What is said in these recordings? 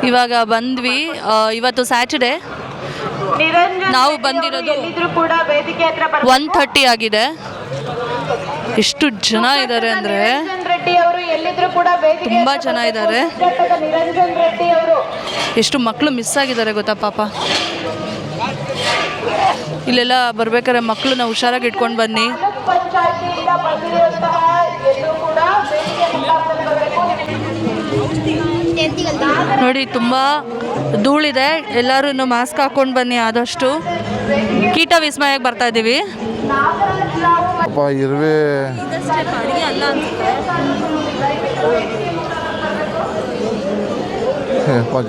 ಇವಾಗ ಬಂದ್ವಿ. ಇವತ್ತು ಸ್ಯಾಟರ್ಡೆ, ನಾವು ಬಂದಿರೋದು 1:30 ಆಗಿದೆ. ಎಷ್ಟು ಜನ ಇದ್ದಾರೆ ಅಂದರೆ ತುಂಬ ಜನ ಇದ್ದಾರೆ. ಎಷ್ಟು ಮಕ್ಕಳು ಮಿಸ್ ಆಗಿದ್ದಾರೆ ಗೊತ್ತಾ ಪಾಪ. ಇಲ್ಲೆಲ್ಲ ಬರ್ಬೇಕಾದ್ರೆ ಮಕ್ಕಳನ್ನ ಹುಷಾರಾಗಿ ಇಟ್ಕೊಂಡು ಬನ್ನಿ. ನೋಡಿ ತುಂಬ ಧೂಳಿದೆ. ಎಲ್ಲರೂ ಮಾಸ್ಕ್ ಹಾಕ್ಕೊಂಡು ಬನ್ನಿ ಆದಷ್ಟು. ಕೀಟ ವಿಸ್ಮಯಕ್ಕೆ ಬರ್ತಾ ಇದ್ದೀವಿ. ಇರುವೆ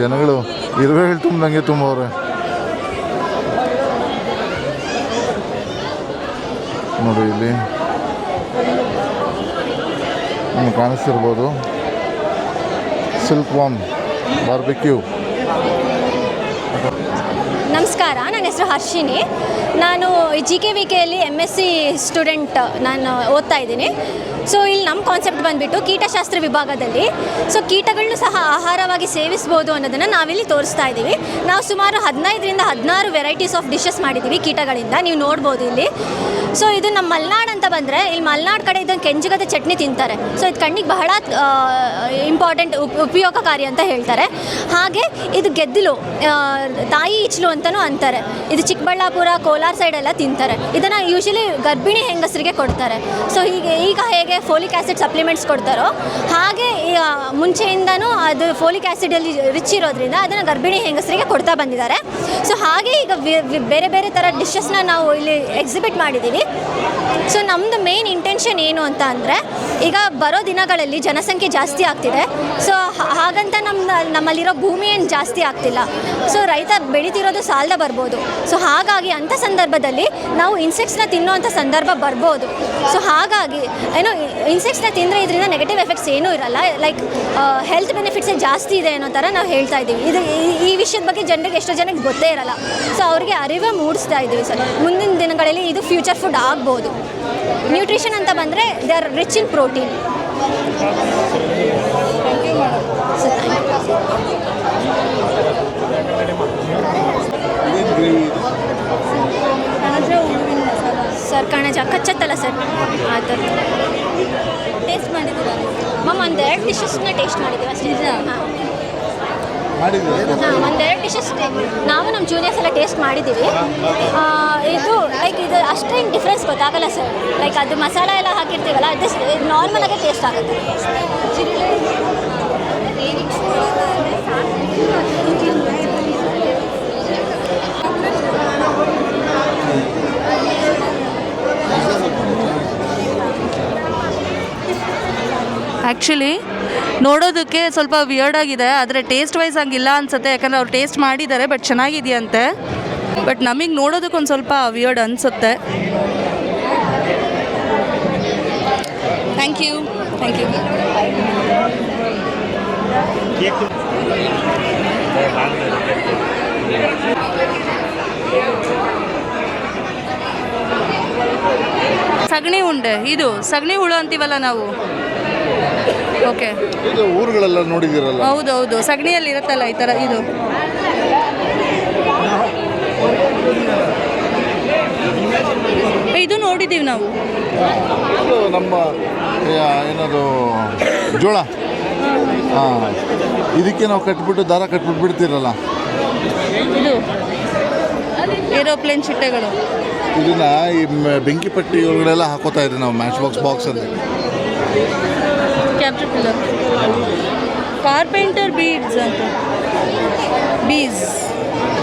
ಜನಗಳು ಇರುವೆ ತುಂಬ್ದಂಗೆ ತುಂಬವ್ರೆ ನೋಡಿ. ಇಲ್ಲಿ ನಿಮ್ಗೆ ಕಾಣಿಸ್ತಿರ್ಬೋದು ಸಿಲ್ಕ್ ವಾಮ್ ಬಾರ್ಬಿಕ್ಯೂ. ನಮಸ್ಕಾರ, ನನ್ನ ಹೆಸರು ಹರ್ಷಿನಿ. ನಾನು GKVKಯಲ್ಲಿ MSc ಸ್ಟೂಡೆಂಟ್. ನಾನು ಓದ್ತಾ ಇದ್ದೀನಿ. ಸೊ ಇಲ್ಲಿ ನಮ್ಮ ಕಾನ್ಸೆಪ್ಟ್ ಬಂದುಬಿಟ್ಟು ಕೀಟಶಾಸ್ತ್ರ ವಿಭಾಗದಲ್ಲಿ ಕೀಟಗಳನ್ನು ಸಹ ಆಹಾರವಾಗಿ ಸೇವಿಸ್ಬೋದು ಅನ್ನೋದನ್ನು ನಾವಿಲ್ಲಿ ತೋರಿಸ್ತಾ ಇದ್ದೀವಿ. ನಾವು ಸುಮಾರು 15ರಿಂದ 16 ವೆರೈಟೀಸ್ ಆಫ್ ಡಿಶಸ್ ಮಾಡಿದ್ದೀವಿ ಕೀಟಗಳಿಂದ, ನೀವು ನೋಡ್ಬೋದು ಇಲ್ಲಿ. ಸೊ ಇದು ನಮ್ಮ ಮಲೆನಾಡು ಅಂತ ಬಂದರೆ, ಇಲ್ಲಿ ಮಲೆನಾಡು ಕಡೆ ಇದನ್ನು ಕೆಂಜುಗದ ಚಟ್ನಿ ತಿಂತಾರೆ. ಸೊ ಇದು ಕಣ್ಣಿಗೆ ಬಹಳ ಇಂಪಾರ್ಟೆಂಟ್, ಉಪಯೋಗಕಾರಿ ಅಂತ ಹೇಳ್ತಾರೆ. ಹಾಗೆ ಇದು ಗೆದ್ದಲು, ತಾಯಿ ಈಚಲು ಅಂತಲೂ ಅಂತಾರೆ. ಇದು ಚಿಕ್ಕಬಳ್ಳಾಪುರ, ಕೋಲಾರ ಸೈಡೆಲ್ಲ ತಿಂತಾರೆ. ಇದನ್ನು ಯೂಶಲಿ ಗರ್ಭಿಣಿ ಹೆಂಗಸರಿಗೆ ಕೊಡ್ತಾರೆ. ಸೊ ಈಗ ಹೇಗೆ ಫೋಲಿಕ್ ಆ್ಯಸಿಡ್ ಸಪ್ಲಿಮೆಂಟ್ಸ್ ಕೊಡ್ತಾರೋ ಹಾಗೆ ಮುಂಚೆಯಿಂದನೂ ಅದು ಫೋಲಿಕ್ ಆ್ಯಸಿಡಲ್ಲಿ ರಿಚ್ ಇರೋದ್ರಿಂದ ಅದನ್ನು ಗರ್ಭಿಣಿ ಹೆಂಗಸರಿಗೆ ಕೊಡ್ತಾ ಬಂದಿದ್ದಾರೆ. ಸೊ ಹಾಗೆ ಈಗ ಬೇರೆ ಬೇರೆ ಥರ ಡಿಶಸ್ನ ನಾವು ಇಲ್ಲಿ ಎಕ್ಸಿಬಿಟ್ ಮಾಡಿದ್ದೀವಿ. ಸೊ ನಮ್ಮದು ಮೇನ್ ಇಂಟೆನ್ಷನ್ ಏನು ಅಂತ ಅಂದರೆ, ಈಗ ಬರೋ ದಿನಗಳಲ್ಲಿ ಜನಸಂಖ್ಯೆ ಜಾಸ್ತಿ ಆಗ್ತಿದೆ. ಸೊ ಹಾಗಂತ ನಮ್ಮಲ್ಲಿರೋ ಭೂಮಿ ಏನು ಜಾಸ್ತಿ ಆಗ್ತಿಲ್ಲ. ಸೊ ರೈತ ಬೆಳೀತಿರೋದು ಸಾಲದ ಬರ್ಬೋದು. ಸೊ ಹಾಗಾಗಿ ಅಂಥ ಸಂದರ್ಭದಲ್ಲಿ ನಾವು ಇನ್ಸೆಕ್ಟ್ಸ್ನ ತಿನ್ನೋವಂಥ ಸಂದರ್ಭ ಬರ್ಬೋದು. ಸೊ ಹಾಗಾಗಿ ಏನೋ ಇನ್ಸೆಕ್ಟ್ಸ್ನ ತಿಂದರೆ ಇದರಿಂದ ನೆಗೆಟಿವ್ ಎಫೆಕ್ಟ್ಸ್ ಏನೂ ಇರಲ್ಲ, ಲೈಕ್ ಹೆಲ್ತ್ ಬೆನಿಫಿಟ್ಸೇ ಜಾಸ್ತಿ ಇದೆ ಅನ್ನೋ ಥರ ನಾವು ಹೇಳ್ತಾ ಇದ್ದೀವಿ. ಈ ವಿಷಯದ ಬಗ್ಗೆ ಜನರಿಗೆ ಎಷ್ಟೋ ಜನಕ್ಕೆ ಗೊತ್ತೇ ಇರಲ್ಲ. ಸೊ ಅವರಿಗೆ ಅರಿವು ಮೂಡಿಸ್ತಾ ಇದ್ದೀವಿ ಸರ್. ಮುಂದಿನ ದಿನಗಳಲ್ಲಿ ಇದು ಫ್ಯೂಚರ್ ಫುಡ್ ಆಗ್ಬೋದು. ನ್ಯೂಟ್ರಿಷನ್ ಅಂತ ಬಂದರೆ they are rich in protein. Sir ಕಣಜ ಕಚ್ಚತ್ತಲ್ಲ ಸರ್, ಆ ಥರ ಟೇಸ್ಟ್ ಮಾಡಿದ್ದೀರಾ ಮ್ಯಾಮ್? ಒಂದೆರಡು ಡಿಶಸ್ನ ಟೇಸ್ಟ್ ಮಾಡಿದ್ದೀವಿ ಅಷ್ಟೇ. ಒಂದೆರಡು ಡಿಶಸ್ ನಾವು ನಮ್ಮ ಜೂನಿಯರ್ಸ್ ಎಲ್ಲ ಟೇಸ್ಟ್ ಮಾಡಿದ್ದೀವಿ. ಇದು ಲೈಕ್ ಇದು ಅಷ್ಟೇನು ಡಿಫ್ರೆನ್ಸ್ ಗೊತ್ತಾಗಲ್ಲ ಸರ್. ಲೈಕ್ ಅದು ಮಸಾಲ ಎಲ್ಲ ಹಾಕಿರ್ತೀವಲ್ಲ, ಅದು ನಾರ್ಮಲಾಗೆ ಟೇಸ್ಟ್ ಆಗುತ್ತೆ. ಆ್ಯಕ್ಚುಲಿ ನೋಡೋದಕ್ಕೆ ಸ್ವಲ್ಪ ವಿಯರ್ಡ್ ಆಗಿದೆ, ಆದರೆ ಟೇಸ್ಟ್ ವೈಸ್ ಹಂಗಿಲ್ಲ ಅನಿಸುತ್ತೆ. ಯಾಕಂದರೆ ಅವ್ರು ಟೇಸ್ಟ್ ಮಾಡಿದ್ದಾರೆ, ಬಟ್ ಚೆನ್ನಾಗಿದೆಯಂತೆ. ಬಟ್ ನಮಗೆ ನೋಡೋದಕ್ಕೊಂದು ಸ್ವಲ್ಪ ವಿಯರ್ಡ್ ಅನಿಸುತ್ತೆ. Thank you. ಸಗಣಿ ಉಂಡೆ, ಇದು ಸಗಣಿ ಹುಳು ಅಂತೀವಲ್ಲ ನಾವು. ಓಕೆ, ಇದು ಊರುಗಳೆಲ್ಲ ನೋಡಿದಿರಲ್ಲ? ಹೌದೌದು, ಸಗಣಿಯಲ್ಲಿ ಇರುತ್ತಲ್ಲ ಈ ಥರ. ಇದು ಇದು ನೋಡಿದ್ದೀವಿ ನಾವು. ಇದು ನಮ್ಮ ಏನದು ಜೋಳ. ಹಾಂ, ಇದಕ್ಕೆ ನಾವು ಕಟ್ಬಿಟ್ಟು ದಾರ ಕಟ್ಬಿಟ್ಟು ಬಿಡ್ತೀರಲ್ಲ, ಇದು ಏರೋಪ್ಲೇನ್ ಚಿಟ್ಟೆಗಳು. ಇದನ್ನ ಈ ಬೆಂಕಿ ಪಟ್ಟಿ ಒಳಗಡೆಲ್ಲ ಹಾಕೋತಾ ಇದ್ವಿ ನಾವು, ಮ್ಯಾಚ್ ಬಾಕ್ಸಲ್ಲಿ. ಕ್ಯಾಪ್ಟರ್ ಕಾರ್ಪೆಂಟರ್ ಬೀಡ್ಸ್ ಅಂತ, ಬೀಸ್.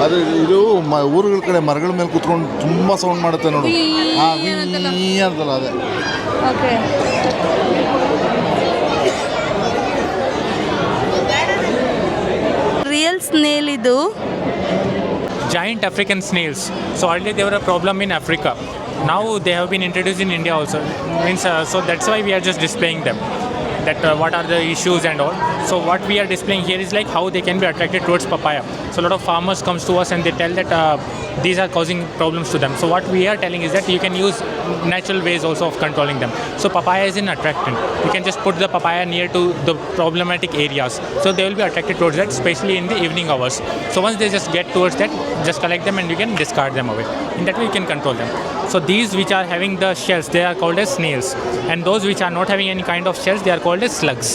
ಅದು ಇದು ಊರುಗಳ ಕಡೆ ಮರಗಳ ಮೇಲೆ ಕೂತ್ಕೊಂಡು ತುಂಬ ಸೌಂಡ್ ಮಾಡುತ್ತೆ ನೋಡಿ. ಹಾಂ, ಅಂತಲ್ಲ ಅದೇ. ಓಕೆ, ರಿಯಲ್ ಸ್ನೇಲ್ ಇದು. Giant African snails. So earlier they were a problem in Africa. Now they have been introduced in India also. So that's why we are just displaying them. that what are the issues and all. So what we are displaying here is like how they can be attracted towards papaya. So a lot of farmers comes to us and they tell that these are causing problems to them. So what we are telling is that you can use natural ways also of controlling them. So papaya is an attractant. You can just put the papaya near to the problematic areas. So they will be attracted towards that, especially in the evening hours. So once they just get towards that, just collect them and you can discard them away. In that way you can control them. So these which are having the shells, they are called as snails. And those which are not having any kind of shells, they are called as slugs.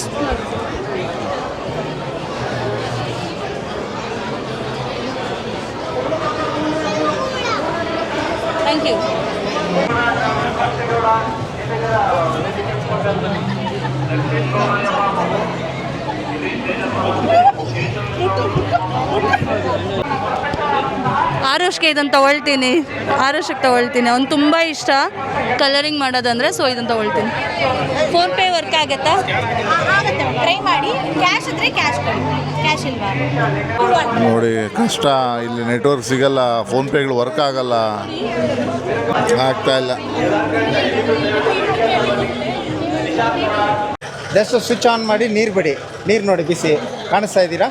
Thank you. ಆರುಷ್ಗೆ ಇದನ್ನು ತೊಗೊಳ್ತೀನಿ, ಆರುಷ್ಗೆ ತೊಗೊಳ್ತೀನಿ. ಅವ್ನು ತುಂಬ ಇಷ್ಟ colouring ಮಾಡೋದಂದರೆ, so ಇದನ್ನು ತೊಗೊಳ್ತೀನಿ. ಫೋನ್ಪೇ ವರ್ಕ್ ಆಗುತ್ತಾ? ಆಗುತ್ತೆ, ಟ್ರೈ ಮಾಡಿ. ಕ್ಯಾಶ್ ಇದ್ರೆ ಕ್ಯಾಶ್ ಕೊಡಿ, ಕ್ಯಾಶ್ ಇಲ್ವಾ? ನೋಡಿ ಕಷ್ಟ, ಇಲ್ಲಿ ನೆಟ್ವರ್ಕ್ ಸಿಗಲ್ಲ, ಫೋನ್ಪೇಗಳು ವರ್ಕ್ ಆಗಲ್ಲ, ಆಗ್ತಾ ಇಲ್ಲ. ಜಸ್ಟ್ ಸ್ವಿಚ್ ಆನ್ ಮಾಡಿ ನೀರು ಬಿಡಿ. ನೀರು ನೋಡಿ ಬಿಸಿ ಕಾಣಿಸ್ತಾ ಇದ್ದೀರಾ?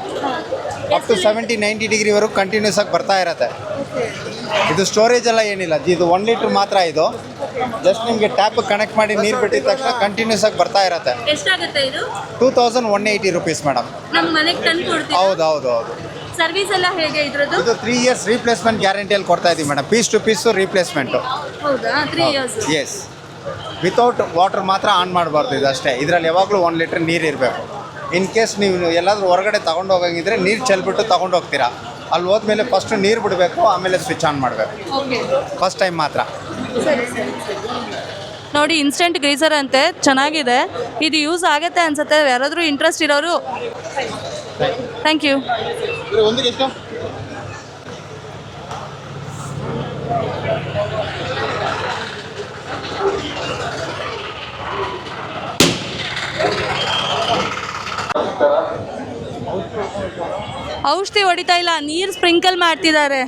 ಅಪ್ ಟು 70-90 ಡಿಗ್ರಿವರೆಗೂ ಕಂಟಿನ್ಯೂಸ್ ಆಗಿ ಬರ್ತಾ ಇರತ್ತೆ. ಇದು ಸ್ಟೋರೇಜ್ ಎಲ್ಲ ಏನಿಲ್ಲ, ಇದು 1 ಲೀಟ್ರ್ ಮಾತ್ರ. ಇದು ಜಸ್ಟ್ ನಿಮಗೆ ಟ್ಯಾಪ್ ಕನೆಕ್ಟ್ ಮಾಡಿ ನೀರು ಬಿಟ್ಟಿದ ತಕ್ಷಣ ಕಂಟಿನ್ಯೂಸ್ ಆಗಿ ಬರ್ತಾ ಇರತ್ತೆ. ಎಷ್ಟಾಗುತ್ತೆ ಇದು? 2180 ರುಪೀಸ್ ಮೇಡಮ್. ನಮ್ಮ ಮನೆಗೆ ತಂದು ಕೊಡ್ತೀವಿ. ಹೌದು ಹೌದು ಹೌದು. ಸರ್ವಿಸ್ ಎಲ್ಲ ಹೇಗೆ ಇದ್ರದ್ದು? ಇದು 3 ಇಯರ್ಸ್ ರೀಪ್ಲೇಸ್ಮೆಂಟ್ ಗ್ಯಾರಂಟಿಯಲ್ಲಿ ಕೊಡ್ತಾ ಇದ್ದೀವಿ madam. Piece to piece replacement. ಹೌದಾ? 3 ಇಯರ್ಸ್. ಎಸ್. ವಿತೌಟ್ ವಾಟರ್ ಮಾತ್ರ ಆನ್ ಮಾಡಬಾರ್ದು ಇದು ಅಷ್ಟೇ. ಇದರಲ್ಲಿ ಯಾವಾಗಲೂ 1 ಲೀಟ್ರ್ ನೀರು ಇರಬೇಕು. ಇನ್ ಕೇಸ್ ನೀವು ಎಲ್ಲಾದರೂ ಹೊರಗಡೆ ತೊಗೊಂಡು ಹೋಗಂಗಿದ್ರೆ ನೀರು ಚೆಲ್ಬಿಟ್ಟು ತೊಗೊಂಡು ಹೋಗ್ತೀರಾ, ಅಲ್ಲಿ ಹೋದ್ಮೇಲೆ ಫಸ್ಟು ನೀರು ಬಿಡಬೇಕು, ಆಮೇಲೆ ಸ್ವಿಚ್ ಆನ್ ಮಾಡಬೇಕು. ಫಸ್ಟ್ ಟೈಮ್ ಮಾತ್ರ. ನೋಡಿ, ಇನ್ಸ್ಟೆಂಟ್ ಗ್ರೀಸರ್ ಅಂತೆ, ಚೆನ್ನಾಗಿದೆ. ಇದು ಯೂಸ್ ಆಗುತ್ತೆ ಅನ್ಸುತ್ತೆ. ಯಾರಾದರೂ ಇಂಟ್ರೆಸ್ಟ್ ಇರೋರು. Thank you. ಒಂದಿಗೆ ಎಷ್ಟು? ಔಷಧಿ ಹೊಡಿತಾ ಇಲ್ಲ, ನೀರು ಸ್ಪ್ರಿಂಕಲ್ ಮಾಡ್ತಿದ್ದಾರೆ.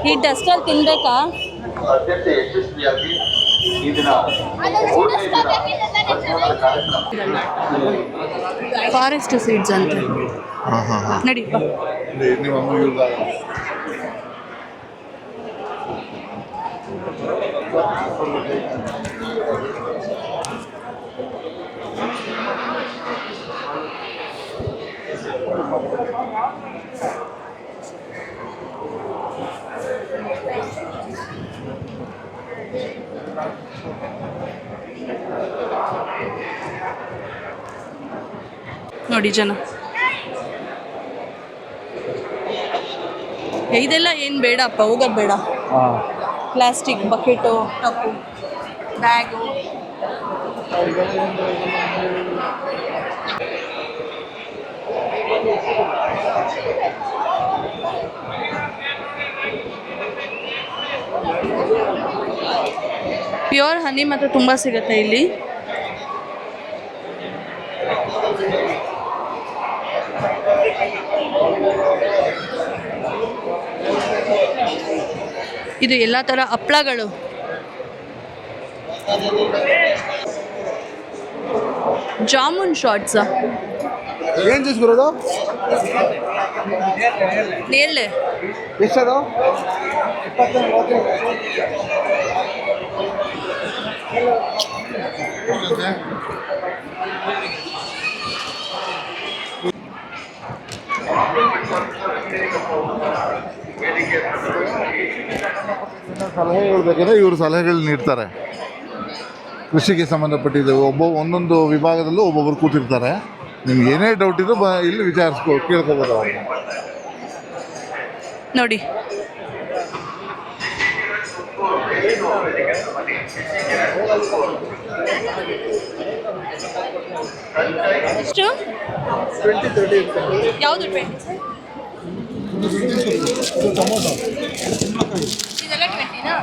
ಈ ಡಸ್ಟಲ್ಲಿ ತಿನ್ಬೇಕಾ? ಫಾರೆಸ್ಟ್ ಸೀಡ್ಸ್ ಅಂತ. ಹಾಂ ಹಾಂ ಹಾಂ, ನಡಿ. ನೀವು ಅಮ್ಮ ಯೂಸ್ ಆಗಲ್ಲ. ನೋಡಿ ಜನ, ಇದೆಲ್ಲ ಏನು ಬೇಡಪ್ಪ, ಹೋಗೋದು ಬೇಡ. Plastic bucket, tub, bag. Pure honey ಮಾತ್ರ ತುಂಬ ಸಿಗುತ್ತೆ ಇಲ್ಲಿ. ಇದು ಎಲ್ಲ ಥರ ಹಪ್ಪಳಗಳು. ಜಾಮೂನ್ ಶಾರ್ಟ್ಸಾ? ಏನು ಜ್ಯೂಸ್ ಬರೋದು? ನೇರಳೆ ಎಷ್ಟದು? ಸಲಹೆಗಳು ಬೇಕಂದರೆ ಇವರು ಸಲಹೆಗಳು ನೀಡ್ತಾರೆ. ಕೃಷಿಗೆ ಸಂಬಂಧಪಟ್ಟಿದ್ದು ಒಂದೊಂದು ವಿಭಾಗದಲ್ಲೂ ಒಬ್ಬೊಬ್ಬರು ಕೂತಿರ್ತಾರೆ. ನಿಮ್ಗೆ ಏನೇ ಡೌಟ್ ಇದ್ರೂ ಇಲ್ಲಿ ಕೇಳ್ಕೊಬೋದು ಅವ್ರನ್ನ. ನೋಡಿ, ಎಷ್ಟು? 20-30 ಯಾವುದು 20? ಇದೆಲ್ಲ 20ನಾ?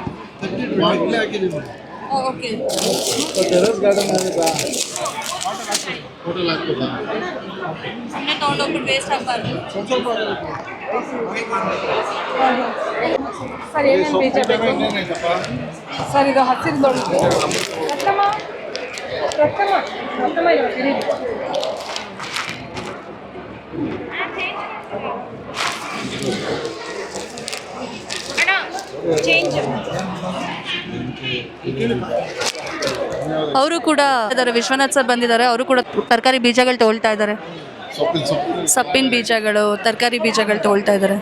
ಓಕೆ. ಟೆರೆಸ್ ಗಾರ್ಡನ್ ಆಗುತ್ತಾ? ಸುಮ್ಮನೆ ತೊಗೊಂಡೋಗ್ಬಿಟ್ಟು ವೇಸ್ಟ್ ಆಗಬಾರ್ದು. ಸರ್ ಏನೇನು ಬೀಜ ಬೇಕು ಸರ್? ಇದು ಹಸಿರು ದೊಡ್ಡದು ರತ್ನಮ್ಮ ಇವಾಗ ಅವರು ಕೂಡ ಇದ್ದಾರೆ, ವಿಶ್ವನಾಥ್ ಸರ್ ಬಂದಿದ್ದಾರೆ, ಅವರು ಕೂಡ ತರಕಾರಿ ಬೀಜಗಳು ತೊಗೊಳ್ತಾ ಇದ್ದಾರೆ. ಸೊಪ್ಪಿನ ಬೀಜಗಳು, ತರಕಾರಿ ಬೀಜಗಳು ತೊಗೊಳ್ತಾ ಇದ್ದಾರೆ.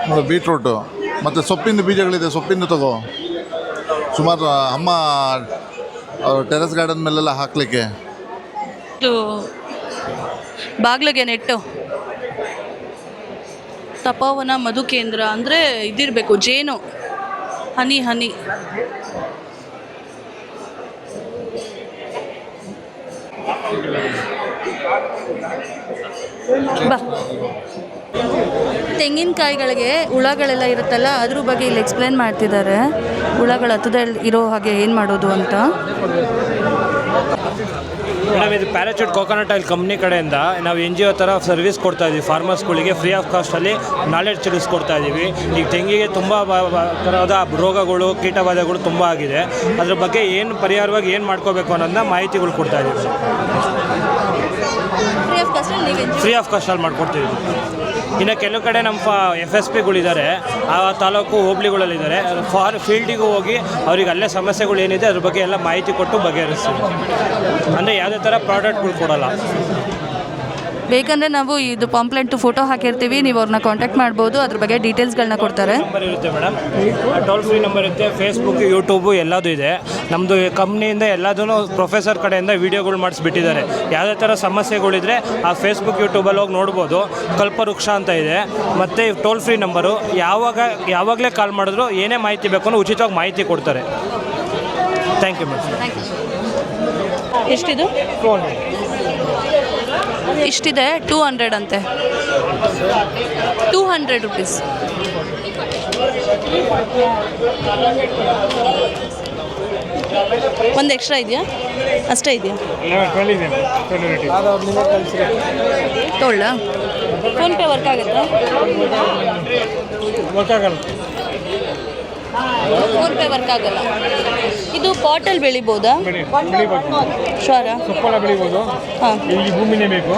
ನೋಡಿ ಬೀಟ್ರೂಟು ಮತ್ತು ಸೊಪ್ಪಿನ ಬೀಜಗಳಿದೆ, ಸೊಪ್ಪಿಂದು ತಗೋ. ಸುಮಾರು ಅಮ್ಮ ಟೆರೆಸ್ ಗಾರ್ಡನ್ ಮೇಲೆಲ್ಲ ಹಾಕಲಿಕ್ಕೆ. ಇದು ಬಾಗ್ಲಿಗೆ ನೆಟ್ಟು ತಪೋವನ ಮಧು ಕೇಂದ್ರ ಅಂದರೆ ಇದಿರಬೇಕು, ಜೇನು, ಹನಿ ಬಾ. ತೆಂಗಿನಕಾಯಿಗಳಿಗೆ ಹುಳಗಳೆಲ್ಲ ಇರುತ್ತಲ್ಲ, ಅದ್ರ ಬಗ್ಗೆ ಇಲ್ಲಿ ಎಕ್ಸ್ಪ್ಲೇನ್ ಮಾಡ್ತಿದ್ದಾರೆ. ಹುಳಗಳು ಹತ್ತದೇ ಇರೋ ಹಾಗೆ ಏನು ಮಾಡೋದು ಅಂತ. ಮೇಡಮ್, ಇದು ಪ್ಯಾರಾಚೂಟ್ ಕೋಕೋನಟ್ ಆಯಿಲ್ ಕಂಪ್ನಿ ಕಡೆಯಿಂದ ನಾವು NGO ಥರ ಸರ್ವಿಸ್ ಕೊಡ್ತಾ ಇದ್ದೀವಿ. ಫಾರ್ಮರ್ಸ್ಗಳಿಗೆ ಫ್ರೀ ಆಫ್ ಕಾಸ್ಟಲ್ಲಿ ನಾಲೆಡ್ಜ್ ತಿಳಿಸ್ಕೊಡ್ತಾ ಇದ್ದೀವಿ. ಈಗ ತೆಂಗಿಗೆ ತುಂಬ ಥರದ ರೋಗಗಳು, ಕೀಟಬಾಧೆಗಳು ತುಂಬ ಆಗಿದೆ. ಅದ್ರ ಬಗ್ಗೆ ಏನು ಪರಿಹಾರವಾಗಿ ಏನು ಮಾಡ್ಕೋಬೇಕು ಅನ್ನೋದನ್ನ ಮಾಹಿತಿಗಳು ಕೊಡ್ತಾ ಇದ್ದೀವಿ. ಫ್ರೀ ಆಫ್ ಕಾಸ್ಟಲ್ಲಿ ಮಾಡ್ಕೊಡ್ತೀವಿ. ಇನ್ನು ಕೆಲವು ಕಡೆ ನಮ್ಮ FSPಗಳಿದ್ದಾರೆ, ಆ ತಾಲೂಕು ಹೋಬಳಿಗಳಲ್ಲಿದ್ದಾರೆ. ಫೀಲ್ಡಿಗೂ ಹೋಗಿ ಅವ್ರಿಗೆ ಅಲ್ಲೇ ಸಮಸ್ಯೆಗಳು ಏನಿದೆ ಅದ್ರ ಬಗ್ಗೆ ಎಲ್ಲ ಮಾಹಿತಿ ಕೊಟ್ಟು ಬಗೆಹರಿಸ್ತೀವಿ. ಅಂದರೆ ಯಾವುದೇ ಥರ ಪ್ರಾಡಕ್ಟ್ಗಳು ಕೊಡೋಲ್ಲ. ಬೇಕಂದರೆ ನಾವು ಇದು ಪಾಂಪ್ಲೆಂಟು ಫೋಟೋ ಹಾಕಿರ್ತೀವಿ, ನೀವು ಅವ್ರನ್ನ ಕಾಂಟ್ಯಾಕ್ಟ್ ಮಾಡ್ಬೋದು, ಅದ್ರ ಬಗ್ಗೆ ಡೀಟೇಲ್ಸ್ಗಳನ್ನ ಕೊಡ್ತಾರೆ. ನಂಬರ್ ಇರುತ್ತೆ ಮೇಡಮ್, ಟೋಲ್ ಫ್ರೀ ನಂಬರ್ ಇರುತ್ತೆ. ಫೇಸ್ಬುಕ್, ಯೂಟ್ಯೂಬು ಎಲ್ಲದೂ ಇದೆ. ನಮ್ಮದು ಕಂಪ್ನಿಯಿಂದ ಎಲ್ಲದೂ ಪ್ರೊಫೆಸರ್ ಕಡೆಯಿಂದ ವೀಡಿಯೋಗಳು ಮಾಡಿಸ್ಬಿಟ್ಟಿದ್ದಾರೆ. ಯಾವುದೇ ಥರ ಸಮಸ್ಯೆಗಳಿದ್ರೆ ಆ ಫೇಸ್ಬುಕ್, ಯೂಟ್ಯೂಬಲ್ಲಿ ಹೋಗಿ ನೋಡ್ಬೋದು. ಕಲ್ಪವೃಕ್ಷ ಅಂತ ಇದೆ. ಮತ್ತು ಟೋಲ್ ಫ್ರೀ ನಂಬರು, ಯಾವಾಗಲೇ ಕಾಲ್ ಮಾಡಿದ್ರು ಏನೇ ಮಾಹಿತಿ ಬೇಕು ಅನ್ನೋ ಉಚಿತವಾಗಿ ಮಾಹಿತಿ ಕೊಡ್ತಾರೆ. Thank you madam. ಎಷ್ಟಿದು? ಇಷ್ಟಿದೆ, 200 ಅಂತೆ. 200 ರುಪೀಸ್. ಒಂದು ಎಕ್ಸ್ಟ್ರಾ ಇದೆಯಾ? ಅಷ್ಟೇ ಇದೆಯಾ? ತೊಗೊಳ್ಳ? ಫೋನ್ಪೇ ವರ್ಕ್ ಆಗುತ್ತಾ? ಫೋನ್ಪೇ ವರ್ಕ್ ಆಗಲ್ಲ. ಇದು ಪಾಟಲ್ಲಿ ಬೆಳಿಬೋದಾ? ಶೋರಾ? ಬೆಳಿಬೋದು. ಹಾಂ, ಈ ಭೂಮಿನೇ ಬೇಕು.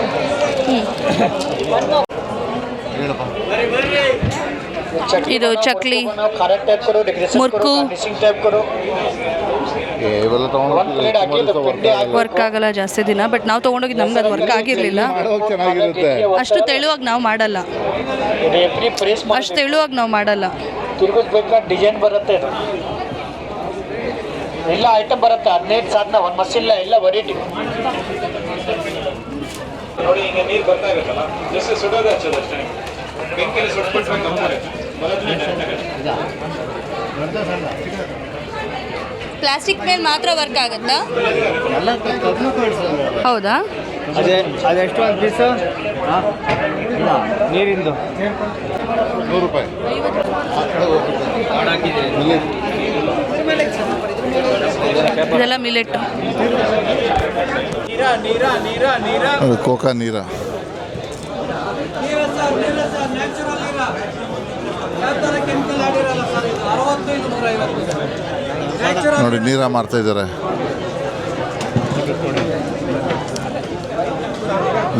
ಇದು ಚಕ್ಲಿ, ಮುರ್ಕು ಇವೆಲ್ಲ ತೊಗೊಂಡು ವರ್ಕ್ ಆಗಲ್ಲ ಜಾಸ್ತಿ ದಿನ. ಬಟ್ ನಾವು ತೊಗೊಂಡೋಗಿ ನಮ್ಗೆ ಅದು ವರ್ಕ್ ಆಗಿರಲಿಲ್ಲ. ಚೆನ್ನಾಗಿರುತ್ತೆ. ಅಷ್ಟು ತೆಳುವಾಗಿ ನಾವು ಮಾಡಲ್ಲ. ತಿರುಗಿಸ್ಬೇಕಾದ ಡಿಸೈನ್ ಬರುತ್ತೆ. ಎಲ್ಲ ಐಟಮ್ ಬರುತ್ತೆ. 15 ಸಾಧನ, ಒಂದು ಮಸಿಲ್ಲ, ಎಲ್ಲ ವೆರೈಟಿ. ನೋಡಿ, ಈಗ ನೀರು ಬರ್ತಾ ಇರುತ್ತಲ್ಲ, ಜಸ್ಟ್ ಸುಡೋದೇ ಹಚ್ಚೋದಷ್ಟೇ. ಬೆಂಕಿಯಲ್ಲಿ ಸುಟ್ಬಿಟ್ರೆ ಪ್ಲಾಸ್ಟಿಕ್ ಮೇಲೆ ಮಾತ್ರ ವರ್ಕ್ ಆಗುತ್ತಾ? ಹೌದಾ? ಅದೆಷ್ಟು ಒಂದು ಪೀಸು? ನೀರಿಂದು 100 ರೂಪಾಯಿ. ಇದೆಲ್ಲ ಮಿಲೆಟ್. ಕೋಕಾ ನೀರ. ನೋಡಿ, ನೀರ ಮಾರ್ತಾ ಇದ್ದಾರೆ.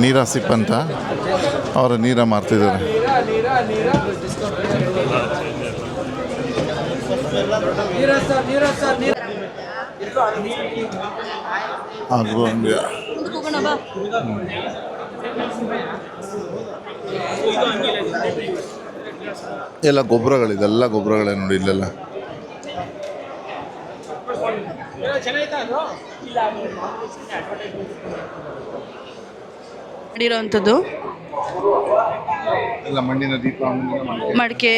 ನೀರ ಸಿಪ್ ಅಂತ ಅವರ ನೀರ ಮಾರ್ತಿದ್ದಾರೆ. ಎಲ್ಲ ಗೊಬ್ಬರಗಳಿದೆಲ್ಲ ಗೊಬ್ಬರಗಳೇ ನೋಡಿ ಇಲ್ಲೆಲ್ಲ. ಮಾಡಿರೋವಂಥದ್ದು ಎಲ್ಲ ಮಣ್ಣಿನ ದೀಪ, ಮಡಿಕೆ,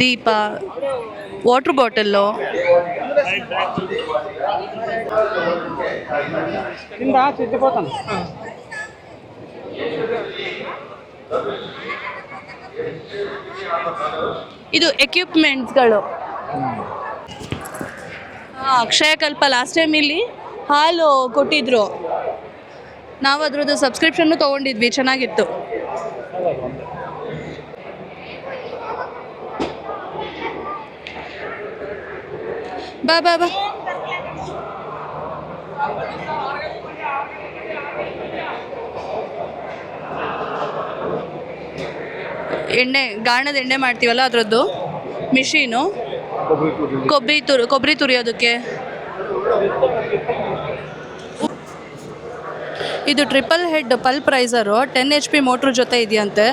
ದೀಪ, ವಾಟರ್ ಬಾಟಲ್ಲು, ಇದು ಎಕ್ವಿಪ್ಮೆಂಟ್ಸ್ಗಳು. ಅಕ್ಷಯ ಕಲ್ಪ ಲಾಸ್ಟ್ ಟೈಮ್ ಇಲ್ಲಿ ಹಾಲು ಕೊಟ್ಟಿದ್ರು. ನಾವು ಅದ್ರದ್ದು ಸಬ್ಸ್ಕ್ರಿಪ್ಷನ್ನು ತೊಗೊಂಡಿದ್ವಿ, ಚೆನ್ನಾಗಿತ್ತು. ಬಾ ಬಾ ಬಾ. ಎಣ್ಣೆ, ಗಾಣದ ಎಣ್ಣೆ ಮಾಡ್ತೀವಲ್ಲ ಅದರದ್ದು ಮಿಷೀನು. ಕೊಬ್ಬರಿ ತುರಿಯೋದಕ್ಕೆ. ಇದು triple head pulverizer 10 HP motor ಜೊತೆ ಇದೆಯಂತೆ.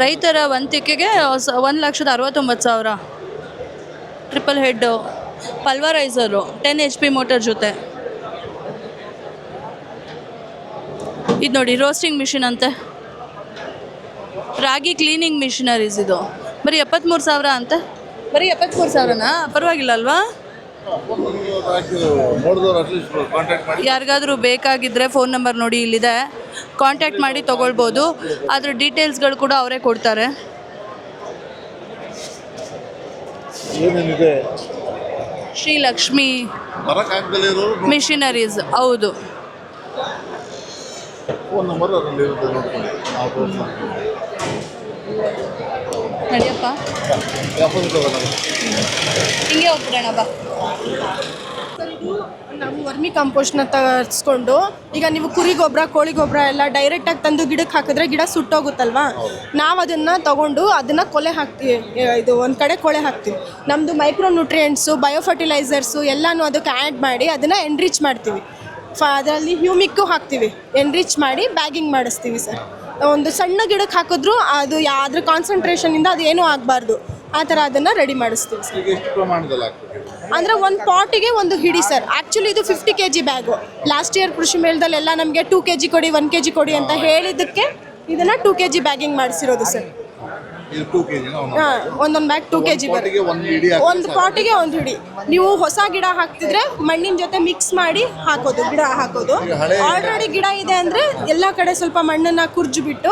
ರೈತರ ವಂತಿಕೆಗೆ 1,69,000. Triple head pulverizer 10 HP motor ಜೊತೆ. ಇದು ನೋಡಿ ರೋಸ್ಟಿಂಗ್ ಮಿಷಿನ್ ಅಂತೆ. ರಾಗಿ ಕ್ಲೀನಿಂಗ್ ಮಿಷಿನರೀಸ್ ಇದು ಬರೀ 73,000 ಅಂತೆ. ಬರೀ 73,000ನಾ? ಪರವಾಗಿಲ್ಲ ಅಲ್ವಾ? ಯಾರಿಗಾದ್ರೂ ಬೇಕಾಗಿದ್ದರೆ ಫೋನ್ ನಂಬರ್ ನೋಡಿ ಇಲ್ಲಿದೆ, ಕಾಂಟ್ಯಾಕ್ಟ್ ಮಾಡಿ ತೊಗೊಳ್ಬೋದು. ಅದ್ರ ಡೀಟೇಲ್ಸ್ಗಳು ಕೂಡ ಅವರೇ ಕೊಡ್ತಾರೆ. ಶ್ರೀ ಲಕ್ಷ್ಮಿ ಮಿಷಿನರೀಸ್. ಹೌದು. ಫೋನ್ ನಂಬರ್ ಅದರಲ್ಲಿ ನಡಿಯಪ್ಪ, ಹಿಂಗೆ ಹೋಗ್ಬಿಡೋಣ ಬಾ. ನಾವು ವರ್ಮಿ ಕಾಂಪೋಸ್ಟ್ನ ತರಿಸ್ಕೊಂಡು, ಈಗ ನೀವು ಕುರಿ ಗೊಬ್ಬರ, ಕೋಳಿ ಗೊಬ್ಬರ ಎಲ್ಲ ಡೈರೆಕ್ಟಾಗಿ ತಂದು ಗಿಡಕ್ಕೆ ಹಾಕಿದ್ರೆ ಗಿಡ ಸುಟ್ಟೋಗುತ್ತಲ್ವಾ, ನಾವು ಅದನ್ನು ತೊಗೊಂಡು ಅದನ್ನು ಕೊಳೆ ಹಾಕ್ತೀವಿ. ಇದು ಒಂದು ಕಡೆ ಕೊಳೆ ಹಾಕ್ತೀವಿ. ನಮ್ಮದು ಮೈಕ್ರೋ ನ್ಯೂಟ್ರಿಯೆಂಟ್ಸು, ಬಯೋಫರ್ಟಿಲೈಸರ್ಸು ಎಲ್ಲನೂ ಅದಕ್ಕೆ ಆ್ಯಡ್ ಮಾಡಿ ಅದನ್ನು ಎನ್ರಿಚ್ ಮಾಡ್ತೀವಿ. ಅದರಲ್ಲಿ ಹ್ಯೂಮಿಕ್ಕು ಹಾಕ್ತೀವಿ. ಎನ್ರಿಚ್ ಮಾಡಿ ಬ್ಯಾಗಿಂಗ್ ಮಾಡಿಸ್ತೀವಿ ಸರ್. ಒಂದು ಸಣ್ಣ ಗಿಡಕ್ಕೆ ಹಾಕಿದ್ರು ಅದು ಅದ್ರ ಕಾನ್ಸಂಟ್ರೇಷನಿಂದ ಅದು ಏನೂ ಆಗಬಾರ್ದು, ಆ ಥರ ಅದನ್ನು ರೆಡಿ ಮಾಡಿಸ್ತೀವಿ ಸರ್. ಅಂದರೆ ಒಂದು ಪಾಟಿಗೆ ಒಂದು ಹಿಡಿ ಸರ್. ಆ್ಯಕ್ಚುಲಿ ಇದು 50 kg ಬ್ಯಾಗು. ಲಾಸ್ಟ್ ಇಯರ್ ಕೃಷಿ ಮೇಳದಲ್ಲೆಲ್ಲ ನಮಗೆ 2 kg ಕೊಡಿ, 1 kg ಕೊಡಿ ಅಂತ ಹೇಳಿದ್ದಕ್ಕೆ ಇದನ್ನು 2 kg ಬ್ಯಾಗಿಂಗ್ ಮಾಡಿಸಿರೋದು ಸರ್. ಹಾಂ, ಒಂದೊಂದು ಬ್ಯಾಗ್ 2 kg ಬರುತ್ತೆ. ಒಂದು ಪಾಟಿಗೆ ಒಂದು ಹಿಡಿ. ನೀವು ಹೊಸ ಗಿಡ ಹಾಕ್ತಿದ್ರೆ ಮಣ್ಣಿನ ಜೊತೆ ಮಿಕ್ಸ್ ಮಾಡಿ ಹಾಕೋದು, ಗಿಡ ಹಾಕೋದು. ಆಲ್ರೆಡಿ ಗಿಡ ಇದೆ ಅಂದರೆ ಎಲ್ಲ ಕಡೆ ಸ್ವಲ್ಪ ಮಣ್ಣನ್ನು ಕುರ್ಜು ಬಿಟ್ಟು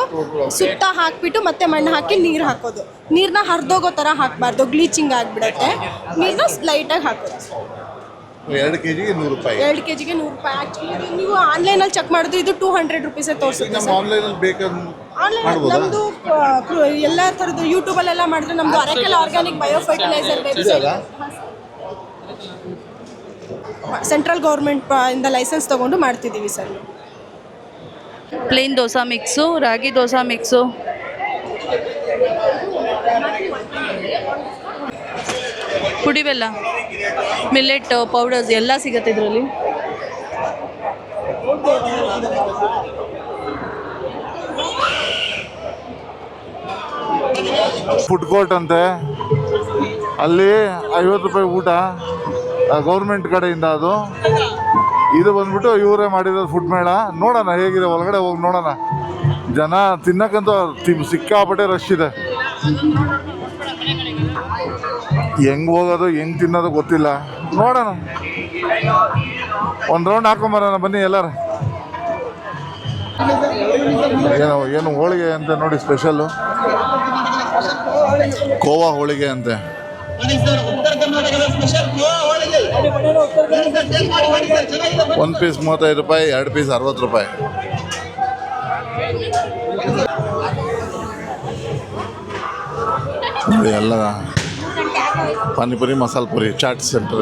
ಸುತ್ತ ಹಾಕಿಬಿಟ್ಟು ಮತ್ತೆ ಮಣ್ಣು ಹಾಕಿ ನೀರು ಹಾಕೋದು. ನೀರನ್ನ ಹರಿದೋಗೋ ಥರ ಹಾಕಬಾರ್ದು, ಗ್ಲೀಚಿಂಗ್ ಆಗಿಬಿಡುತ್ತೆ. ನೀರನ್ನ ಲೈಟಾಗಿ ಹಾಕೋದು. 2 kgಗೆ 100 ರೂಪಾಯಿ. 2 kgಗೆ 100 ರೂಪಾಯಿ. ಆ್ಯಕ್ಚುಲಿ ನೀವು ಆನ್ಲೈನಲ್ಲಿ ಚೆಕ್ ಮಾಡಿದ್ರೆ ಇದು 200 ರೂಪೀಸೇ ತೋರಿಸುತ್ತೆ ಸರ್. ಆನ್ಲೈನಲ್ಲಿ ಬೇಕಾದ್ರೆ ಆನ್ಲೈನ್ ನಮ್ಮದು ಎಲ್ಲ ಥರದ್ದು ಯೂಟ್ಯೂಬಲ್ಲೆಲ್ಲ ಮಾಡಿದ್ರೆ ನಮ್ಮದು Arekal organic biofertilizer website central government ಇಂದ ಲೈಸೆನ್ಸ್ ತೊಗೊಂಡು ಮಾಡ್ತಿದ್ದೀವಿ ಸರ್. ಪ್ಲೇನ್ ದೋಸಾ ಮಿಕ್ಸು, ರಾಗಿ ದೋಸಾ ಮಿಕ್ಸು, ಪುಡಿ ಬೆಲ್ಲ, ಮಿಲ್ಲೆಟ್ ಪೌಡರ್ಸ್ ಎಲ್ಲ ಸಿಗುತ್ತೆ ಇದರಲ್ಲಿ. ಫುಡ್ ಕೋರ್ಟ್ ಅಂತೆ, ಅಲ್ಲಿ 50 ರೂಪಾಯಿ ಊಟ ಗೌರ್ಮೆಂಟ್ ಕಡೆಯಿಂದ. ಇದು ಬಂದ್ಬಿಟ್ಟು ಇವರೇ ಮಾಡಿರೋದು ಫುಡ್ ಮೇಳ. ನೋಡೋಣ ಹೇಗಿದೆ, ಒಳಗಡೆ ಹೋಗಿ ನೋಡೋಣ. ಜನ ತಿನ್ನಕ್ಕಂತೂ ಸಿಕ್ಕಾಪಟ್ಟೆ ರಶ್ ಇದೆ. ಹೆಂಗೆ ಹೋಗೋದು ಹೆಂಗೆ ತಿನ್ನೋದು ಗೊತ್ತಿಲ್ಲ. ನೋಡೋಣ, ಒಂದು ರೌಂಡ್ ಹಾಕೊಂಬರೋಣ ಬನ್ನಿ ಎಲ್ಲರೂ. ಏನು ಹೋಳಿಗೆ ಅಂತ ನೋಡಿ, ಸ್ಪೆಷಲ್ಲು ಕೋವಾ ಹೋಳಿಗೆ ಅಂತೆ. ಒಂದು ಪೀಸ್ 35 ರೂಪಾಯಿ, 2 ಪೀಸ್ 60 ರೂಪಾಯಿ. ಎಲ್ಲ ಪಾನಿಪುರಿ, ಮಸಾಲ ಪುರಿ, ಚಾಟ್ ಸೆಂಟರ್.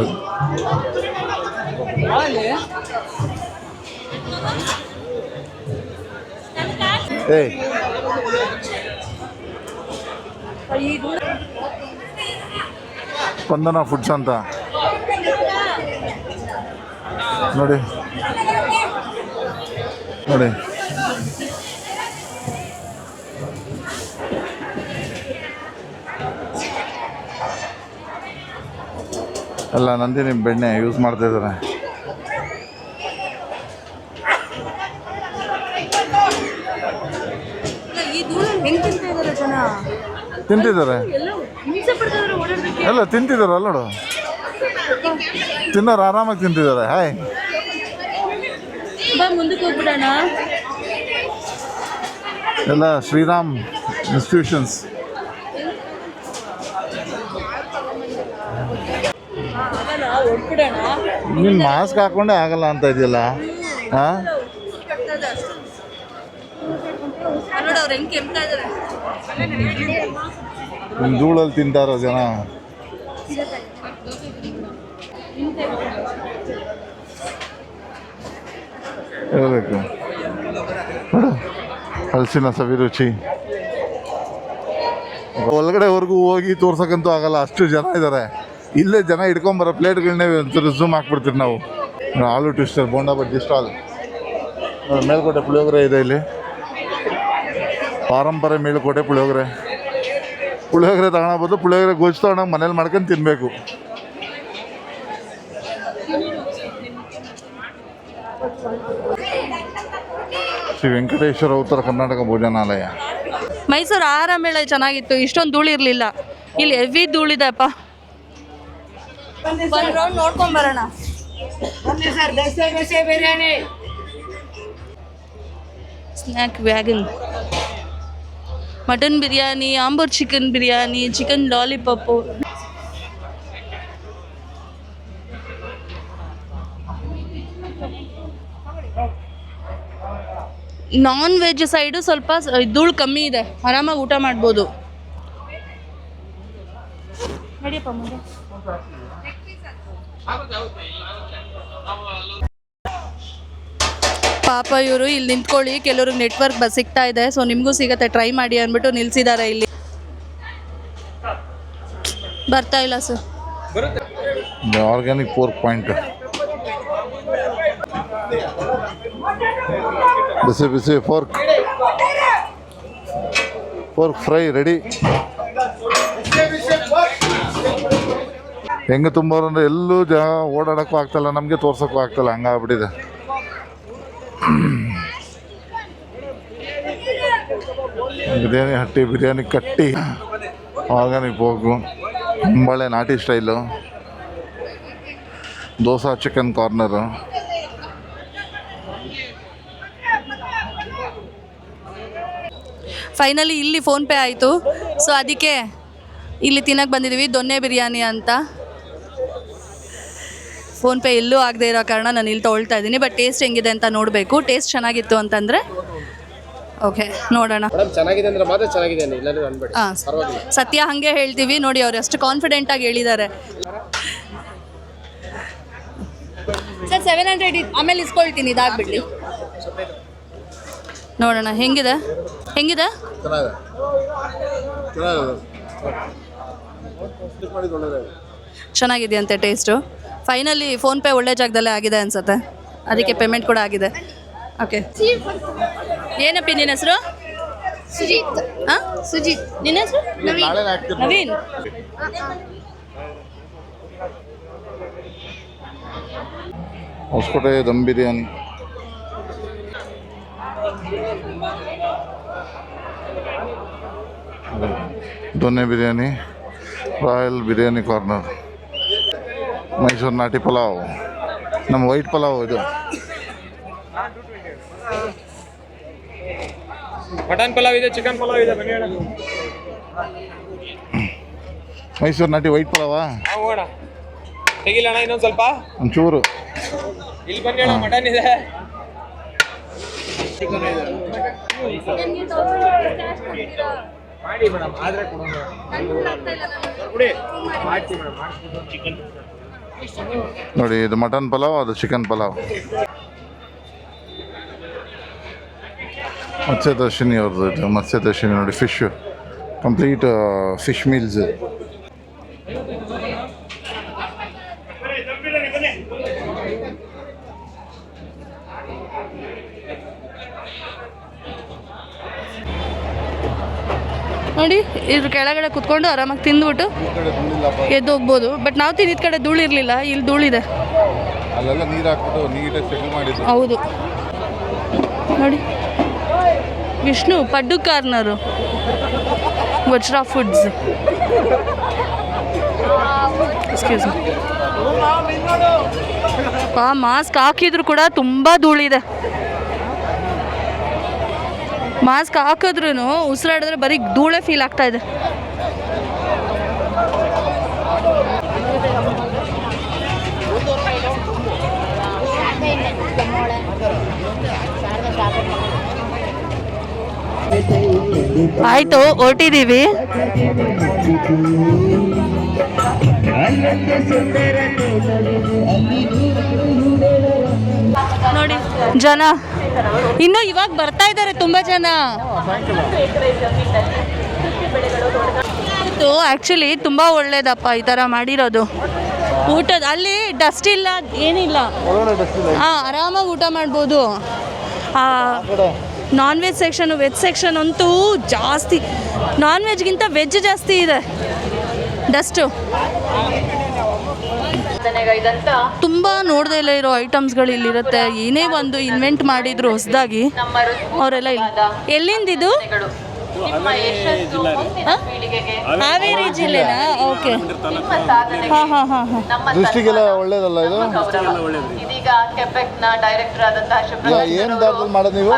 ಏಯ್ ಸ್ಪಂದನ ಫುಡ್ಸ್ ಅಂತ ನೋಡಿ ನೋಡಿ. ಎಲ್ಲ ನಂದಿನಿ ಬೆಣ್ಣೆ ಯೂಸ್ ಮಾಡ್ತಾ ಇದ್ದಾರೆ. ತಿಂತಿದ್ದಾರೆ, ಎಲ್ಲ ತಿಂತಿದ್ದಾರೆ. ಅಲ್ಲ ನೋಡು, ತಿನ್ನೋರು ಆರಾಮಾಗಿ ತಿಂತಿದ್ದಾರೆ. ಹಾಯ್, ಮುಂದಕ್ಕೆ ಹೋಗ್ಬಿಡೋಣ. ಎಲ್ಲ ಶ್ರೀರಾಮ್ ಇನ್ಸ್ಟಿಟ್ಯೂಷನ್ಸ್. ನೀನು ಮಾಸ್ಕ್ ಹಾಕೊಂಡೇ ಆಗಲ್ಲ ಅಂತ ಇದೆಯಲ್ಲ. ಹಾಂ, ಅವ್ರು ಹೆಂಗೆ ಕೆಮ್ತಾ ಇದ್ದಾರೆ. ಧೂಳಲ್ಲಿ ತಿಂತಾರೋ ಜನ. ಹೇಳಬೇಕು ಹಲಸಿನ ಸವಿರುಚಿ. ಒಳಗಡೆವರೆಗೂ ಹೋಗಿ ತೋರ್ಸಕ್ಕಂತೂ ಆಗಲ್ಲ, ಅಷ್ಟು ಜನ ಇದ್ದಾರೆ. ಇಲ್ಲೇ ಜನ ಹಿಡ್ಕೊಂಬರೋ ಪ್ಲೇಟ್ಗಳನ್ನೇ ಒಂಚೂರು ಝೂಮ್ ಹಾಕ್ಬಿಡ್ತೀವಿ ನಾವು. ಆಲೂ ಟ್ವಿಸ್ಟರ್, ಬೋಂಡಾ ಬಜ್ಜಿ ಸ್ಟಾಲ್, ಮೇಲ್ಕೋಟೆ ಪುಳಿಯೋಗರೆ ಇದೆ ಇಲ್ಲಿ. ಪಾರಂಪರೆ ಮೇಲುಕೋಟೆ ಪುಳಿಯೋಗರೆ ತಗೊಳಬೋದು. ಪುಳಿಯೋಗರೆ ಗೊಜ್ಜು ತಗೊಂಡಾಗ ಮನೇಲಿ ಮಾಡ್ಕೊಂಡು ತಿನ್ನಬೇಕು. ಶ್ರೀ ವೆಂಕಟೇಶ್ವರ ಉತ್ತರ ಕರ್ನಾಟಕ ಭೋಜನಾಲಯ. ಮೈಸೂರು ಆಹಾರ ಮೇಳ ಚೆನ್ನಾಗಿತ್ತು, ಇಷ್ಟೊಂದು ಧೂಳು ಇರಲಿಲ್ಲ. ಇಲ್ಲಿ ಹೆವಿ ಧೂಳಿದೆಪ್ಪ. ಒಂದು ರೌಂಡ್ ನೋಡ್ಕೊಂಬರೋಣ. Snack wagon, mutton biryani, Ambur chicken biryani, chicken lollipop. Non veg side ಸ್ವಲ್ಪ ಧೂಳು ಕಮ್ಮಿ ಇದೆ, ಆರಾಮಾಗಿ ಊಟ ಮಾಡ್ಬೋದು. ನಡಿಯಪ್ಪ ಮುಂದೆ. ಪಾಪ ಇವರು ಇಲ್ಲಿ ನಿಂತ್ಕೊಳ್ಳಿ, ಕೆಲವ್ರಿಗೆ ನೆಟ್ವರ್ಕ್ ಸಿಗ್ತಾ ಇದೆ, ಸೊ ನಿಮಗೂ ಸಿಗತ್ತೆ, ಟ್ರೈ ಮಾಡಿ ಅಂದ್ಬಿಟ್ಟು ನಿಲ್ಸಿದ್ದಾರೆ ಇಲ್ಲಿ. ಬರ್ತಾ ಇಲ್ಲ ಸರ್. ಆರ್ಗ್ಯಾನಿಕ್ ಪೋರ್ಕ್ ಪಾಯಿಂಟ್, ಬಿಸಿ ಬಿಸಿ ಪೋರ್ಕ್ ಫ್ರೈ ರೆಡಿ. ಹೆಂಗೆ ತುಂಬೋರು ಅಂದರೆ ಎಲ್ಲೂ ಓಡಾಡೋಕ್ಕೂ ಆಗ್ತಾಯಿಲ್ಲ, ನಮಗೆ ತೋರ್ಸೋಕ್ಕೂ ಆಗ್ತಾಯಿಲ್ಲ, ಹಂಗಾಗ್ಬಿಟ್ಟಿದೆ. ಬಿರಿಯಾನಿ ಹಟ್ಟಿ, ಬಿರಿಯಾನಿ ಕಟ್ಟಿ, ಆರ್ಗ್ಯಾನಿಕ್ ಪೋರ್ಕು, ಅಂಬಾಳೆ ನಾಟಿ style, dosa chicken corner. Finally ಇಲ್ಲಿ ಫೋನ್ಪೇ ಆಯಿತು, ಸೊ ಅದಕ್ಕೆ ಇಲ್ಲಿ ತಿನ್ನಕ್ಕೆ ಬಂದಿದ್ದೀವಿ. ದೊನ್ನೆ ಬಿರಿಯಾನಿ ಅಂತ. ಫೋನ್ಪೇ ಎಲ್ಲೂ ಆಗದೆ ಇರೋ ಕಾರಣ ನಾನು ಇಲ್ಲಿ ತೊಗೊಳ್ತಾ ಇದ್ದೀನಿ. ಬಟ್ ಟೇಸ್ಟ್ ಹೆಂಗಿದೆ ಅಂತ ನೋಡಬೇಕು. ಟೇಸ್ಟ್ ಚೆನ್ನಾಗಿತ್ತು ಅಂತಂದರೆ ಓಕೆ ನೋಡೋಣ. ಚೆನ್ನಾಗಿದೆ ಅಂದರೆ ಮಾತ್ರ ಚೆನ್ನಾಗಿದೆ ಇಲ್ಲಾಂದ್ರೆ ಅನ್ಬೇಡಿ. ಹಾಂ ಸತ್ಯ ಹಾಗೆ ಹೇಳ್ತೀವಿ ನೋಡಿ, ಅವ್ರು ಎಷ್ಟು ಕಾನ್ಫಿಡೆಂಟಾಗಿ ಹೇಳಿದ್ದಾರೆ. ಸರ್ 700 ಆಮೇಲೆ ಇಸ್ಕೊಳ್ತೀನಿ, ಇದಾಗ್ಬಿಡ್ಲಿ. ನೋಡೋಣ ಹೆಂಗಿದೆ. ಚೆನ್ನಾಗಿದೆಯಂತೆ ಟೇಸ್ಟು. ಫೈನಲಿ ಫೋನ್ಪೇ ಒಳ್ಳೆ ಜಾಗದಲ್ಲೇ ಆಗಿದೆ ಅನ್ಸುತ್ತೆ, ಅದಕ್ಕೆ ಪೇಮೆಂಟ್ ಕೂಡ ಆಗಿದೆ. ಓಕೆ, ಏನಪ್ಪಿ ನಿನ್ನ ಹೆಸರು? ಸುಜಿತ್. ಹಾಂ ಸುಜಿತ್. ನಿನ್ನ ಹೆಸರು? ನವೀನ್. ಹೊಸಕೋಟೆ ದಮ್ ಬಿರಿಯಾನಿ, ದೊನ್ನೆ ಬಿರಿಯಾನಿ, ರಾಯಲ್ ಬಿರಿಯಾನಿ ಕಾರ್ನರ್, ಮೈಸೂರು ನಾಟಿ ಪಲಾವ್, ನಮ್ಮ ವೈಟ್ ಪಲಾವ್ ಇದು, ಮಟನ್ ಪಲಾವ್ ಇದೆ, ಚಿಕನ್ ಪಲಾವ್ ಇದೆ, ಬನ್ನಿ ಅಣ್ಣ. ಮೈಸೂರು ನಾಟಿ ವೈಟ್ ಪಲಾವಾ? ಹೋಗೋಣ, ತೆಗಿಲ್ಲ ಅಣ್ಣ ಇನ್ನೊಂದು ಸ್ವಲ್ಪ ಒಂಚೂರು. ಇಲ್ಲಿ ಬನ್ನಿ ಅಣ್ಣ, ಮಟನ್ ಇದೆ. ಮಾಡಿ ಮೇಡಮ್, ಆದರೆ ಕೊಡೋಣ. ನೋಡಿ ಇದು ಮಟನ್ ಪಲಾವ್, ಅದು ಚಿಕನ್ ಪಲಾವ್. ಮತ್ಸ್ಯದರ್ಶಿನಿ ಅವ್ರದ್ದು ಇದು, ಮತ್ಸ್ಯದರ್ಶಿನಿ ನೋಡಿ, ಫಿಶ್ ಕಂಪ್ಲೀಟ್ ಫಿಶ್ ಮೀಲ್ಸ್. ನೋಡಿ ಇದ್ರ ಕೆಳಗಡೆ ಕುತ್ಕೊಂಡು ಆರಾಮಾಗಿ ತಿಂದ್ಬಿಟ್ಟು ಎದ್ದು ಹೋಗ್ಬೋದು. ಬಟ್ ನಾವು ತಿಂದಿದ್ದ ಕಡೆ ಧೂಳು ಇರಲಿಲ್ಲ, ಇಲ್ಲಿ ಧೂಳಿದೆ. ಅಲ್ಲೆಲ್ಲ ನೀರು ಹಾಕ್ಬಿಟ್ಟು ನೀಟಾಗಿ ಸೆಟಲ್ ಮಾಡಿದ್ರು. ಹೌದು ನೋಡಿ, ವಿಷ್ಣು ಪಡ್ಡು ಕಾರ್ನರು, ವಜ್ರ ಫುಡ್ಸ್. Excuse me. ಮಾಸ್ಕ್ ಹಾಕಿದ್ರು ಕೂಡ ತುಂಬ ಧೂಳಿದೆ. ಮಾಸ್ಕ್ ಹಾಕಿದ್ರೂ ಉಸಿರಾಡಿದ್ರೆ ಬರೀ ಧೂಳೇ ಫೀಲ್ ಆಗ್ತಾ ಇದೆ. ಶಾರದಾ ಆಯಿತು, ಹೊರಟಿದ್ದೀವಿ. ನೋಡಿ ಜನ ಇನ್ನು ಇವಾಗ ಬರ್ತಾ ಇದ್ದಾರೆ ತುಂಬ ಜನ. ಆ್ಯಕ್ಚುಲಿ ತುಂಬ ಒಳ್ಳೇದಪ್ಪ ಈ ಥರ ಮಾಡಿರೋದು. ಊಟದ ಅಲ್ಲಿ ಡಸ್ಟ್ ಇಲ್ಲ, ಏನಿಲ್ಲ. ಹಾಂ, ಆರಾಮಾಗಿ ಊಟ ಮಾಡ್ಬೋದು. Non veg section, veg section ಅಂತೂ ಜಾಸ್ತಿ. ನಾನ್ ವೆಜ್ಗಿಂತ ವೆಜ್ ಜಾಸ್ತಿ ಇದೆ ಡಸ್ಟು. ತುಂಬ ನೋಡದೇ ಇಲ್ಲ ಇರೋ ಐಟಮ್ಸ್ಗಳು ಇಲ್ಲಿರುತ್ತೆ. ಏನೇ ಒಂದು ಇನ್ವೆಂಟ್ ಮಾಡಿದ್ರು ಹೊಸದಾಗಿ ಅವರೆಲ್ಲ ಇಲ್ಲ. ಎಲ್ಲಿಂದಿದು? ಹಾವೇರಿ ಜಿಲ್ಲೆನಾ? ಓಕೆ. ಹಾಂ ಹಾಂ ಹಾಂ ಹಾಂ. ದೃಷ್ಟಿಗೆಲ್ಲ ಒಳ್ಳೇದಲ್ಲ ಇದು? ಏನು ದಾರದಲ್ಲಿ ಮಾಡೋದು ನೀವು?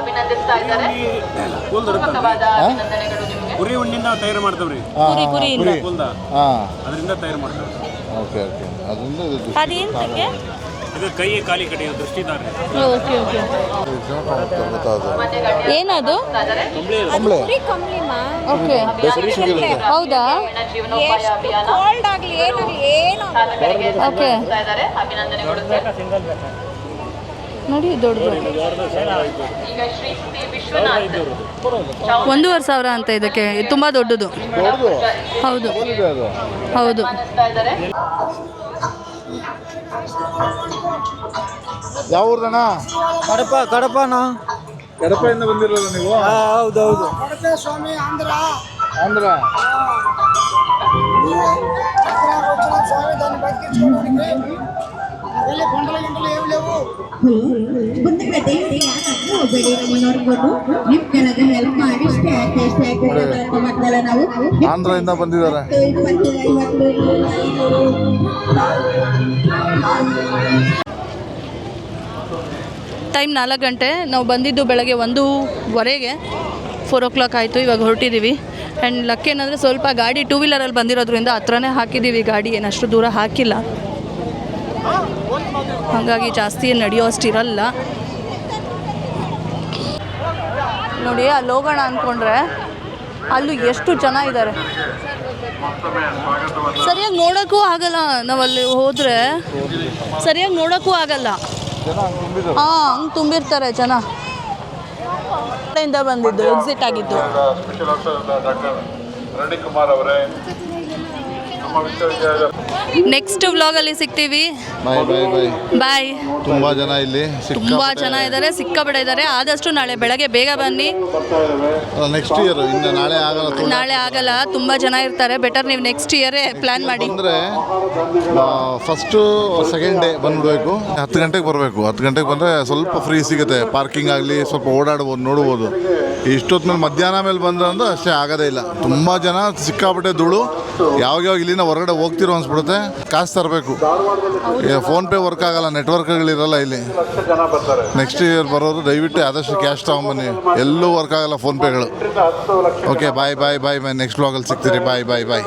ಕುರಿ ಉಣ್ಣಿಂದ ತಯಾರು ಮಾಡ್ತೇವ್ರಿ. ಕುರಿಯಿಂದ. ಹಾಂ, ಅದರಿಂದ ತಯಾರು ಮಾಡ್ತೇವೆ. Okay okay. ಅದರಿಂದ ಅದೇನು? ಇದು ಕೈ ಕಾಲಿ ಕಡೆ ದೃಷ್ಟಿದಾರ. Okay okay. ಏನದು? ಕಂಬಳಿ. ಓಕೆ. ಹೌದಾ? ಓಕೆ. ನೋಡಿ ದೊಡ್ಡದು 1,500,000 ಅಂತ ಇದಕ್ಕೆ. ತುಂಬ ದೊಡ್ಡದು. ಹೌದು ಹೌದು. ಯಾವ ಊರ್ದಣ್ಣ? ಕಡಪನಾ? ಕಡಪದಿಂದ ಬಂದಿರಲ್ಲ ನೀವು? ಹೌದೌದು. ಆಂಧ್ರ. ಆಂಧ್ರದಿಂದ ಬಂದಿದ್ದಾರೆ. ಟೈಮ್ 4 ಗಂಟೆ. ನಾವು ಬಂದಿದ್ದು ಬೆಳಗ್ಗೆ 1:15, 4 o'clock ಆಯಿತು. ಇವಾಗ ಹೊರಟಿದ್ದೀವಿ. ಆ್ಯಂಡ್ ಲಕ್ ಏನಂದರೆ ಸ್ವಲ್ಪ ಗಾಡಿ 2 ವೀಲರಲ್ಲಿ ಬಂದಿರೋದ್ರಿಂದ ಹತ್ರನೇ ಹಾಕಿದ್ದೀವಿ ಗಾಡಿ, ಏನಷ್ಟು ದೂರ ಹಾಕಿಲ್ಲ. ಹಾಗಾಗಿ ಜಾಸ್ತಿ ನಡೆಯೋ ಅಷ್ಟಿರಲ್ಲ. ನೋಡಿ ಅಲ್ಲಿ ಹೋಗೋಣ ಅಂದ್ಕೊಂಡ್ರೆ ಅಲ್ಲೂ ಎಷ್ಟು ಜನ ಇದ್ದಾರೆ. ಸರಿಯಾಗಿ ನೋಡೋಕ್ಕೂ ಆಗಲ್ಲ. ನಾವಲ್ಲಿ ಹೋದರೆ ಸರಿಯಾಗಿ ನೋಡೋಕ್ಕೂ ಆಗಲ್ಲ. ಹಾಂ, ಹಂಗೆ ತುಂಬಿರ್ತಾರೆ ಜನ. ಕಡೆಯಿಂದ ಬಂದಿದ್ದು, ಎಕ್ಸಿಟ್ ಆಗಿದ್ದು. ನೆಕ್ಸ್ಟ್ ವ್ಲಾಗಲ್ಲಿ ಸಿಗ್ತೀವಿ. ಬಾಯ್ ಬಾಯ್ ಬಾಯ್ ಬಾಯ್. ತುಂಬ ಜನ ಇಲ್ಲಿ ತುಂಬ ಜನ ಇದ್ದಾರೆ, ಸಿಕ್ಕಾಪಟ್ಟೆ ಇದ್ದಾರೆ. ಆದಷ್ಟು ನಾಳೆ ಬೆಳಗ್ಗೆ ಬೇಗ ಬನ್ನಿ. ನೆಕ್ಸ್ಟ್ ಇಯರ್, ಇನ್ನು ನಾಳೆ ಆಗಲ್ಲ. ನಾಳೆ ಆಗಲ್ಲ, ತುಂಬ ಜನ ಇರ್ತಾರೆ. ಬೆಟರ್ ನೀವು ನೆಕ್ಸ್ಟ್ ಇಯರೇ ಪ್ಲ್ಯಾನ್ ಮಾಡಿ. ಅಂದರೆ ಫಸ್ಟು ಸೆಕೆಂಡ್ ಡೇ ಬಂದ್ಬಿಡ್ಬೇಕು. 10 ಗಂಟೆಗೆ ಬರಬೇಕು. 10 ಗಂಟೆಗೆ ಬಂದರೆ ಸ್ವಲ್ಪ ಫ್ರೀ ಸಿಗುತ್ತೆ. ಪಾರ್ಕಿಂಗ್ ಆಗಲಿ, ಸ್ವಲ್ಪ ಓಡಾಡ್ಬೋದು, ನೋಡ್ಬೋದು. ಇಷ್ಟೊತ್ತು ಮೇಲೆ ಮಧ್ಯಾಹ್ನ ಮೇಲೆ ಬಂದ್ರೆ ಅಂದ್ರೆ ಅಷ್ಟೇ ಆಗೋದೇ ಇಲ್ಲ. ತುಂಬ ಜನ, ಸಿಕ್ಕಾಪಟ್ಟೆ ಧೂಳು. ಯಾವಾಗ ಇಲ್ಲಿಂದ ಹೊರಗಡೆ ಹೋಗ್ತಿರೋ ಅನ್ಸ್ಬಿಡುತ್ತೆ. ಕಾಸು ತರಬೇಕು. ಫೋನ್ಪೇ ವರ್ಕ್ ಆಗಲ್ಲ, ನೆಟ್ವರ್ಕ್ಗಳಿರಲ್ಲ ಇಲ್ಲಿ. ನೆಕ್ಸ್ಟ್ ಇಯರ್ ಬರೋರು ದಯವಿಟ್ಟು ಆದಷ್ಟು ಕ್ಯಾಶ್ ತಗೊಂಬನ್ನಿ. ಎಲ್ಲೂ ವರ್ಕ್ ಆಗಲ್ಲ ಫೋನ್ಪೇಗಳು. ಓಕೆ, ಬಾಯ್ ಬಾಯ್ ಬಾಯ್ ಬಾಯ್. ನೆಕ್ಸ್ಟ್ ವ್ಲಾಗಲ್ಲಿ ಸಿಗ್ತೀರಿ. ಬಾಯ್ ಬಾಯ್ ಬಾಯ್.